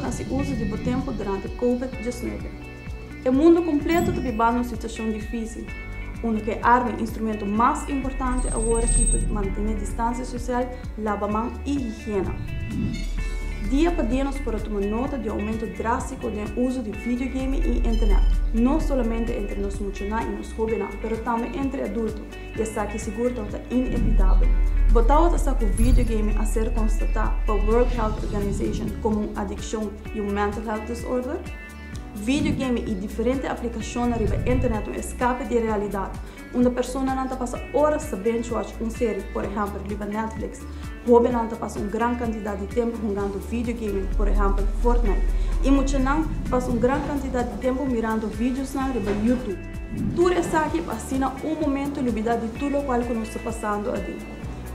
a seu uso de bom tempo durante COVID-19. O mundo completo está vivendo uma situação difícil, onde que arma o instrumento mais importante agora que para manter a distância social, lavar mãos e higiene. Dia para dia nós podemos tomar nota do aumento drástico do uso de videogame e internet, não somente entre os funcionários e os jovens, mas também entre adultos, e essa que seguro está inevitável. Botar essa com videogame a ser constatado pela World Health Organization como uma adicção e um mental health disorder. Videogame e diferentes aplicações na internet um escape de realidade, onde a pessoa não passa horas a binge-watch uma série, por exemplo, na Netflix. Jovens não passam uma grande quantidade de tempo jogando videogame, por exemplo, Fortnite. E muitos não passam uma grande quantidade de tempo mirando vídeos na YouTube. Tudo isso aqui assina um momento de liberdade de tudo o qual nós está passando ali.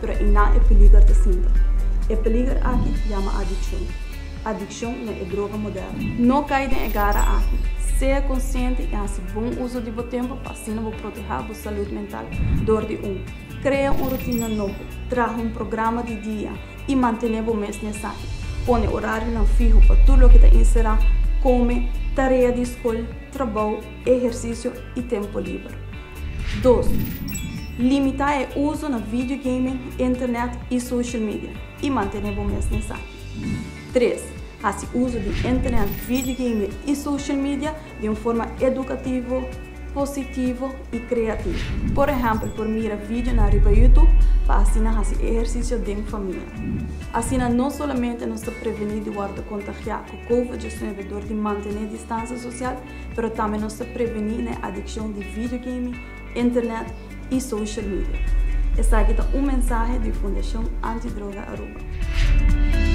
Mas não é perigo de sinta. É perigo aqui chama adicção. Adicção não é droga moderna. Não cai em gara aqui. Seja consciente e faça bom uso de seu tempo para assim proteger a saúde mental. Dor de Cria uma rotina nova, traga um programa de dia e mantenha o mês necessário. Põe horário não fijo para tudo o que te inserir, come, tarefa de escola, trabalho, exercício e tempo livre. 2. Limitar o uso no videogame, internet e social media e mantenha o mês necessário. 3. Faça uso de internet, videogame e social media de uma forma educativa, positivo e criativo. Por exemplo, por mirar vídeo na YouTube para assim fazer exercício de família. Assim, não somente nos prevenir de contagiar com COVID-19 dor de manter a distância social, mas também nos prevenir a adicção de videogame, internet e social media. Essa aqui é uma mensagem da Fundação Antidroga Aruba.